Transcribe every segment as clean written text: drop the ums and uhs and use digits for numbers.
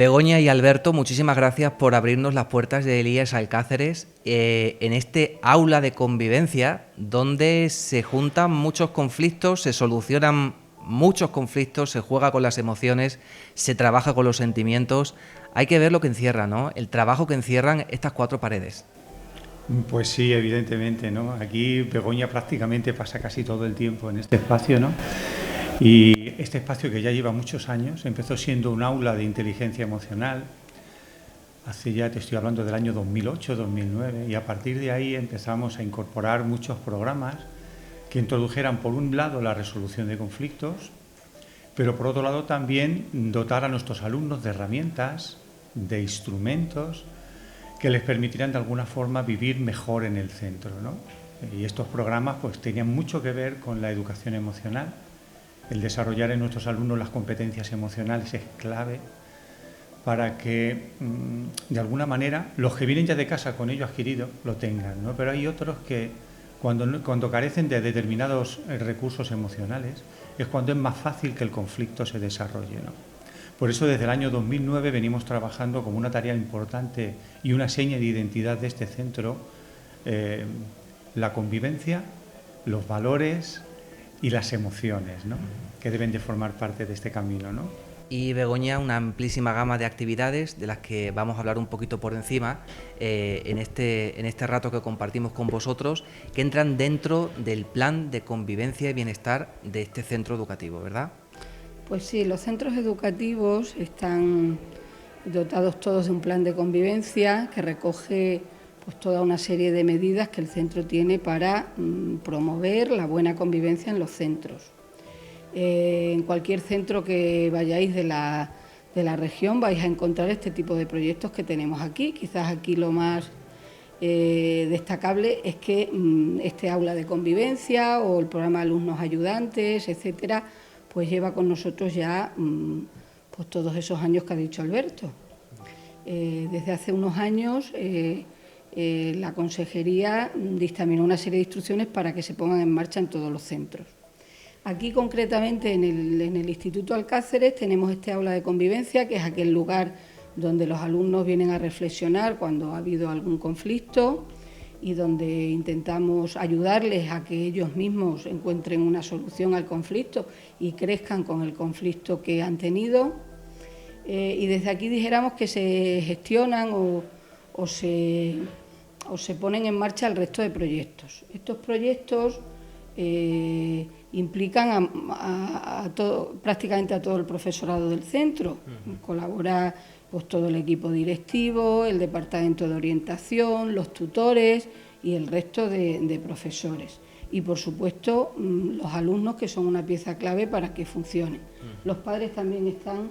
Begoña y Alberto, muchísimas gracias por abrirnos las puertas de Elías Alcáceres en este aula de convivencia donde se juntan muchos conflictos, se solucionan muchos conflictos, se juega con las emociones, se trabaja con los sentimientos. Hay que ver lo que encierra, ¿no? El trabajo que encierran estas cuatro paredes. Pues sí, evidentemente, ¿no? Aquí Begoña prácticamente pasa casi todo el tiempo en este espacio, ¿no? Y este espacio que ya lleva muchos años, empezó siendo un aula de inteligencia emocional, hace ya, te estoy hablando del año 2008, 2009, y a partir de ahí empezamos a incorporar muchos programas que introdujeran, por un lado, la resolución de conflictos, pero por otro lado también dotar a nuestros alumnos de herramientas, de instrumentos, que les permitirán de alguna forma vivir mejor en el centro, ¿no? Y estos programas pues tenían mucho que ver con la educación emocional. El desarrollar en nuestros alumnos las competencias emocionales es clave para que de alguna manera los que vienen ya de casa con ello adquirido lo tengan, ¿no? Pero hay otros que cuando carecen de determinados recursos emocionales es cuando es más fácil que el conflicto se desarrolle, ¿no? Por eso desde el año 2009 venimos trabajando como una tarea importante y una seña de identidad de este centro, la convivencia, los valores y las emociones, ¿no? Que deben de formar parte de este camino, ¿no? Y Begoña, una amplísima gama de actividades de las que vamos a hablar un poquito por encima en este rato que compartimos con vosotros, que entran dentro del plan de convivencia y bienestar de este centro educativo, ¿verdad? Pues sí, los centros educativos están dotados todos de un plan de convivencia que recoge pues toda una serie de medidas que el centro tiene para promover la buena convivencia en los centros. En cualquier centro que vayáis de la región vais a encontrar este tipo de proyectos que tenemos aquí. Quizás aquí lo más destacable es que este aula de convivencia o el programa de alumnos ayudantes, etcétera, pues lleva con nosotros ya pues todos esos años que ha dicho Alberto. Desde hace unos años la Consejería dictaminó una serie de instrucciones para que se pongan en marcha en todos los centros. Aquí concretamente en el Instituto Alcáceres tenemos este aula de convivencia, que es aquel lugar donde los alumnos vienen a reflexionar cuando ha habido algún conflicto y donde intentamos ayudarles a que ellos mismos encuentren una solución al conflicto y crezcan con el conflicto que han tenido. Y desde aquí dijéramos que se gestionan o se ponen en marcha el resto de proyectos. Estos proyectos implican prácticamente a todo el profesorado del centro. Colabora pues todo el equipo directivo, el departamento de orientación, los tutores y el resto de profesores. Y por supuesto los alumnos, que son una pieza clave para que funcione. Los padres también están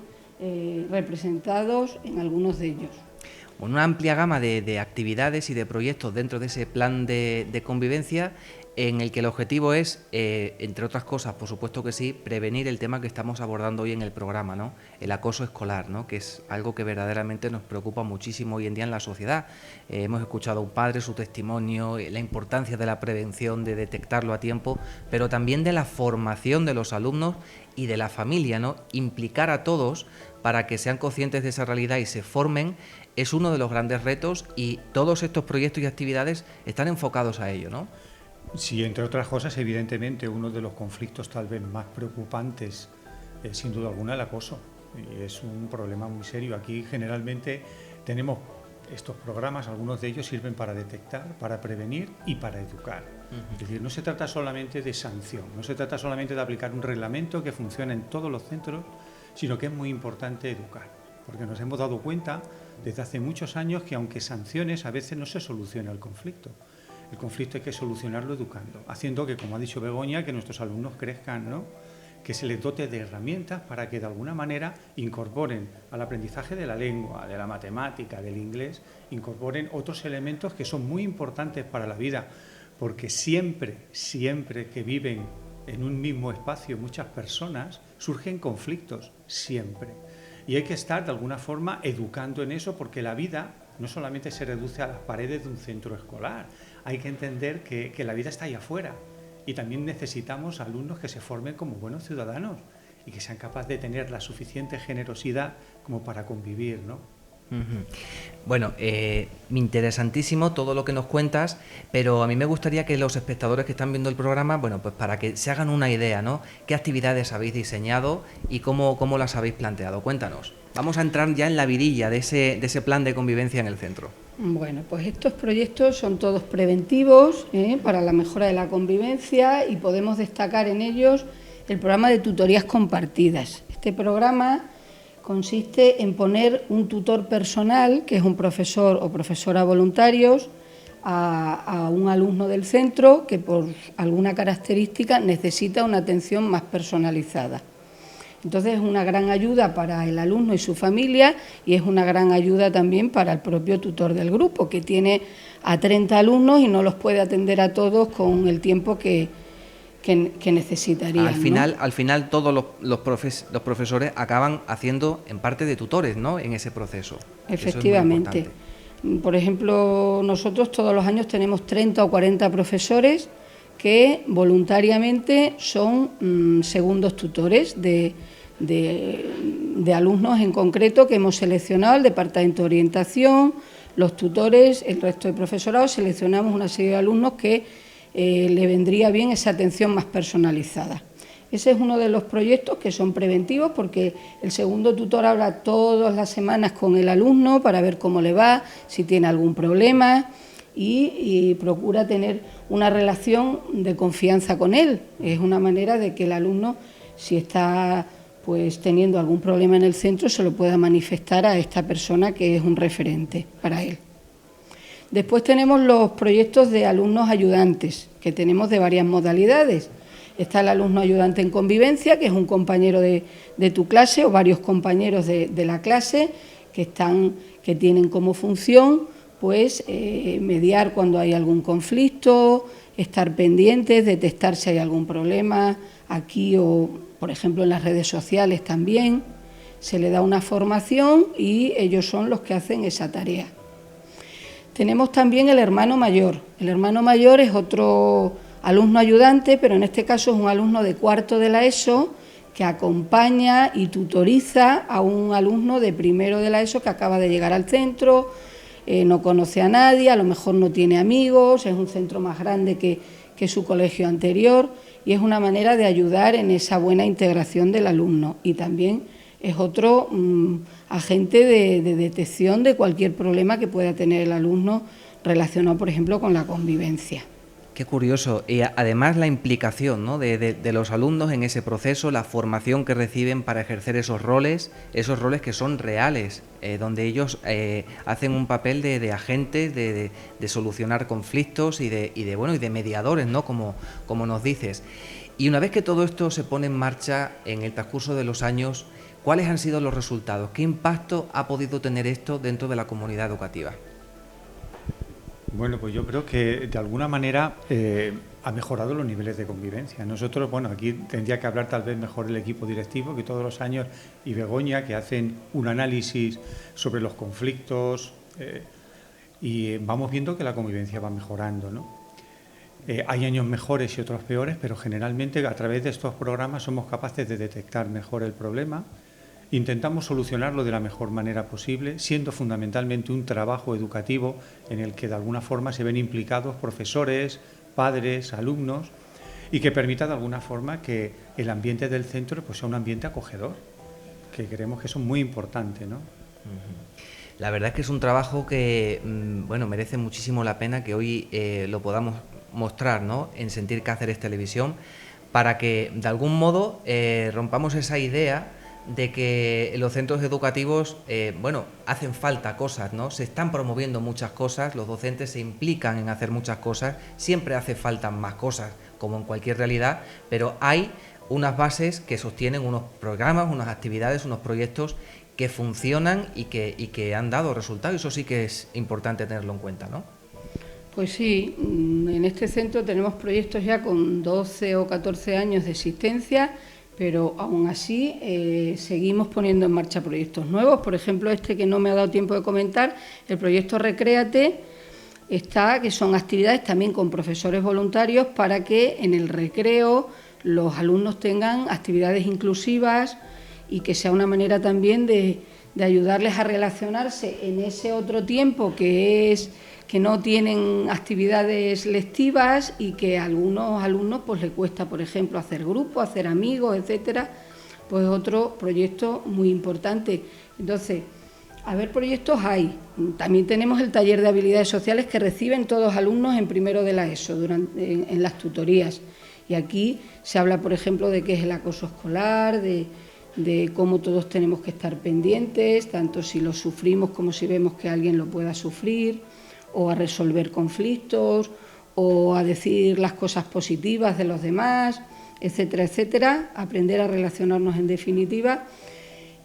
representados en algunos de ellos. Una amplia gama de actividades y de proyectos dentro de ese plan de convivencia, en el que el objetivo es, entre otras cosas, por supuesto que sí, prevenir el tema que estamos abordando hoy en el programa, ¿no? El acoso escolar, ¿no? Que es algo que verdaderamente nos preocupa muchísimo hoy en día en la sociedad. Hemos escuchado a un padre, su testimonio, la importancia de la prevención, de detectarlo a tiempo, pero también de la formación de los alumnos y de la familia, ¿no? Implicar a todos para que sean conscientes de esa realidad y se formen es uno de los grandes retos, y todos estos proyectos y actividades están enfocados a ello, ¿no? Sí, entre otras cosas, evidentemente, uno de los conflictos tal vez más preocupantes es sin duda alguna el acoso. Y es un problema muy serio. Aquí generalmente tenemos estos programas, algunos de ellos sirven para detectar, para prevenir y para educar. Es decir, no se trata solamente de sanción, no se trata solamente de aplicar un reglamento que funcione en todos los centros, sino que es muy importante educar. Porque nos hemos dado cuenta desde hace muchos años que aunque sanciones, a veces no se soluciona el conflicto. El conflicto hay que solucionarlo educando, haciendo que, como ha dicho Begoña, que nuestros alumnos crezcan, ¿no? Que se les dote de herramientas para que de alguna manera incorporen al aprendizaje de la lengua, de la matemática, del inglés, incorporen otros elementos que son muy importantes para la vida, porque siempre que viven en un mismo espacio muchas personas, surgen conflictos, siempre. Y hay que estar de alguna forma educando en eso, porque la vida no solamente se reduce a las paredes de un centro escolar, hay que entender que la vida está ahí afuera, y también necesitamos alumnos que se formen como buenos ciudadanos y que sean capaces de tener la suficiente generosidad como para convivir, ¿no? Bueno, interesantísimo todo lo que nos cuentas, pero a mí me gustaría que los espectadores que están viendo el programa, bueno, pues para que se hagan una idea, ¿no? ¿Qué actividades habéis diseñado y cómo las habéis planteado? Cuéntanos. Vamos a entrar ya en la vidilla de ese plan de convivencia en el centro. Bueno, pues estos proyectos son todos preventivos para la mejora de la convivencia y podemos destacar en ellos el programa de tutorías compartidas. Este programa consiste en poner un tutor personal, que es un profesor o profesora voluntarios, a un alumno del centro que por alguna característica necesita una atención más personalizada. Entonces es una gran ayuda para el alumno y su familia y es una gran ayuda también para el propio tutor del grupo, que tiene a 30 alumnos y no los puede atender a todos con el tiempo que necesitarían. Al final todos los profesores acaban haciendo en parte de tutores, ¿no?, en ese proceso. Efectivamente. Por ejemplo, nosotros todos los años tenemos 30 o 40 profesores que voluntariamente son segundos tutores de alumnos en concreto que hemos seleccionado, el Departamento de Orientación, los tutores, el resto de profesorado, seleccionamos una serie de alumnos que le vendría bien esa atención más personalizada. Ese es uno de los proyectos que son preventivos porque el segundo tutor habla todas las semanas con el alumno para ver cómo le va, si tiene algún problema y procura tener una relación de confianza con él. Es una manera de que el alumno, si está pues teniendo algún problema en el centro, se lo pueda manifestar a esta persona que es un referente para él. Después tenemos los proyectos de alumnos ayudantes, que tenemos de varias modalidades. Está el alumno ayudante en convivencia, que es un compañero de tu clase o varios compañeros de la clase que tienen como función pues mediar cuando hay algún conflicto, estar pendientes, detectar si hay algún problema aquí o, por ejemplo, en las redes sociales también. Se le da una formación y ellos son los que hacen esa tarea. Tenemos también el hermano mayor. El hermano mayor es otro alumno ayudante, pero en este caso es un alumno de cuarto de la ESO que acompaña y tutoriza a un alumno de primero de la ESO que acaba de llegar al centro, no conoce a nadie, a lo mejor no tiene amigos, es un centro más grande que su colegio anterior y es una manera de ayudar en esa buena integración del alumno y también es otro agente de detección de cualquier problema que pueda tener el alumno relacionado, por ejemplo, con la convivencia. Qué curioso. Y además la implicación, ¿no?, de los alumnos en ese proceso, la formación que reciben para ejercer esos roles que son reales, donde ellos hacen un papel de agentes, de solucionar conflictos y de mediadores, ¿no?, como nos dices. Y una vez que todo esto se pone en marcha en el transcurso de los años, ¿cuáles han sido los resultados? ¿Qué impacto ha podido tener esto dentro de la comunidad educativa? Bueno, pues yo creo que de alguna manera ha mejorado los niveles de convivencia. Nosotros, bueno, aquí tendría que hablar tal vez mejor el equipo directivo, que todos los años, y Begoña, que hacen un análisis sobre los conflictos y vamos viendo que la convivencia va mejorando, ¿no? Hay años mejores y otros peores, pero generalmente a través de estos programas somos capaces de detectar mejor el problema. Intentamos solucionarlo de la mejor manera posible, siendo fundamentalmente un trabajo educativo en el que de alguna forma se ven implicados profesores, padres, alumnos y que permita de alguna forma que el ambiente del centro pues sea un ambiente acogedor, que creemos que eso es muy importante, ¿no? La verdad es que es un trabajo que bueno, merece muchísimo la pena que hoy lo podamos mostrar, ¿no?, en Sentir Cáceres Televisión, para que de algún modo rompamos esa idea de que en los centros educativos, bueno, hacen falta cosas, ¿no? Se están promoviendo muchas cosas, los docentes se implican en hacer muchas cosas, siempre hace falta más cosas, como en cualquier realidad, pero hay unas bases que sostienen unos programas, unas actividades, unos proyectos que funcionan y que han dado resultados, y eso sí que es importante tenerlo en cuenta, ¿no? Pues sí, en este centro tenemos proyectos ya con 12 o 14 años de existencia, pero aún así seguimos poniendo en marcha proyectos nuevos. Por ejemplo, este que no me ha dado tiempo de comentar, el proyecto Recréate, que son actividades también con profesores voluntarios para que en el recreo los alumnos tengan actividades inclusivas y que sea una manera también de ayudarles a relacionarse en ese otro tiempo que no tienen actividades lectivas y que a algunos alumnos pues les cuesta, por ejemplo, hacer grupo, hacer amigos, etcétera. Pues otro proyecto muy importante. Entonces, a ver, proyectos hay. También tenemos el taller de habilidades sociales que reciben todos los alumnos en primero de la ESO en las tutorías. Y aquí se habla, por ejemplo, de qué es el acoso escolar, de cómo todos tenemos que estar pendientes, tanto si lo sufrimos como si vemos que alguien lo pueda sufrir, o a resolver conflictos, o a decir las cosas positivas de los demás, etcétera, etcétera. Aprender a relacionarnos en definitiva.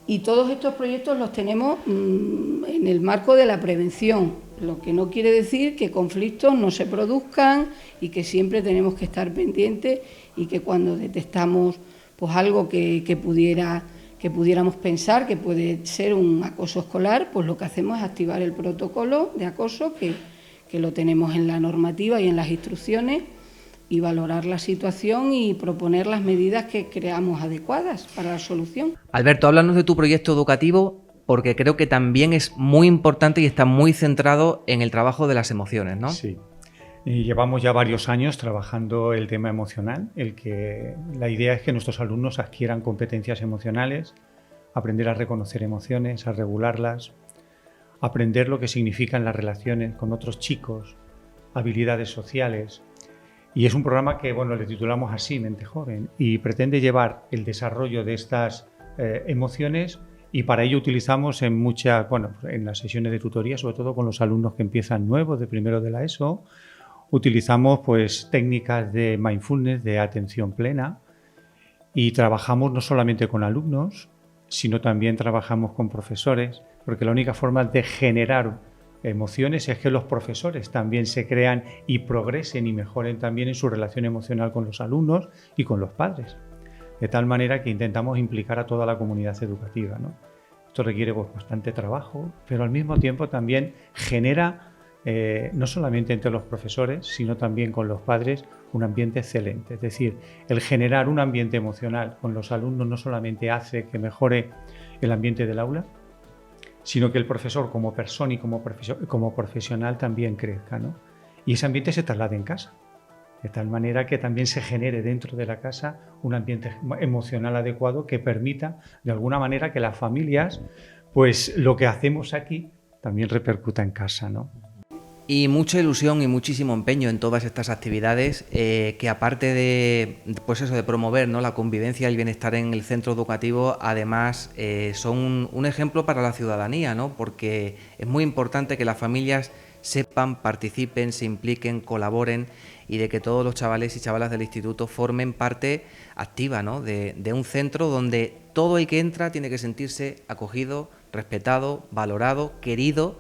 Y todos estos proyectos los tenemos en el marco de la prevención, lo que no quiere decir que conflictos no se produzcan y que siempre tenemos que estar pendientes y que cuando detectamos pues algo que pudiéramos pensar que puede ser un acoso escolar, pues lo que hacemos es activar el protocolo de acoso que lo tenemos en la normativa y en las instrucciones, y valorar la situación y proponer las medidas que creamos adecuadas para la solución. Alberto, háblanos de tu proyecto educativo, porque creo que también es muy importante y está muy centrado en el trabajo de las emociones, ¿no? Sí. Y llevamos ya varios años trabajando el tema emocional, la idea es que nuestros alumnos adquieran competencias emocionales, aprender a reconocer emociones, a regularlas, aprender lo que significan las relaciones con otros chicos, habilidades sociales. Y es un programa que, bueno, le titulamos así, Mente Joven, y pretende llevar el desarrollo de estas emociones, y para ello utilizamos en las sesiones de tutoría, sobre todo con los alumnos que empiezan nuevos de primero de la ESO, utilizamos pues técnicas de mindfulness, de atención plena, y trabajamos no solamente con alumnos, sino también trabajamos con profesores, porque la única forma de generar emociones es que los profesores también se crean y progresen y mejoren también en su relación emocional con los alumnos y con los padres, de tal manera que intentamos implicar a toda la comunidad educativa, ¿no? Esto requiere pues bastante trabajo, pero al mismo tiempo también genera no solamente entre los profesores, sino también con los padres, un ambiente excelente. Es decir, el generar un ambiente emocional con los alumnos no solamente hace que mejore el ambiente del aula, sino que el profesor como persona y como profesional también crezca, ¿no? Y ese ambiente se traslade en casa, de tal manera que también se genere dentro de la casa un ambiente emocional adecuado que permita, de alguna manera, que las familias, pues lo que hacemos aquí también repercuta en casa, ¿no? Y mucha ilusión y muchísimo empeño en todas estas actividades que, aparte de promover, ¿no?, la convivencia y el bienestar en el centro educativo, además son un ejemplo para la ciudadanía, ¿no? Porque es muy importante que las familias sepan, participen, se impliquen, colaboren, y de que todos los chavales y chavalas del instituto formen parte activa, ¿no?, de un centro donde todo el que entra tiene que sentirse acogido, respetado, valorado, querido.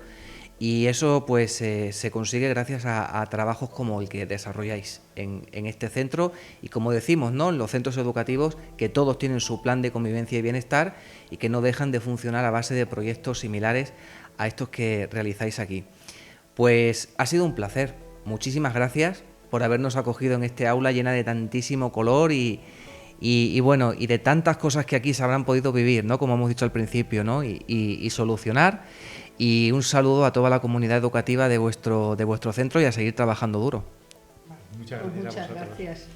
Y eso pues se consigue gracias a trabajos como el que desarrolláis en este centro, y como decimos, ¿no?, en los centros educativos, que todos tienen su plan de convivencia y bienestar y que no dejan de funcionar a base de proyectos similares a estos que realizáis aquí. Pues ha sido un placer. Muchísimas gracias por habernos acogido en este aula llena de tantísimo color y de tantas cosas que aquí se habrán podido vivir, ¿no?, como hemos dicho al principio, ¿no?, y solucionar. Y un saludo a toda la comunidad educativa de vuestro centro, y a seguir trabajando duro. Muchas gracias. Muchas gracias.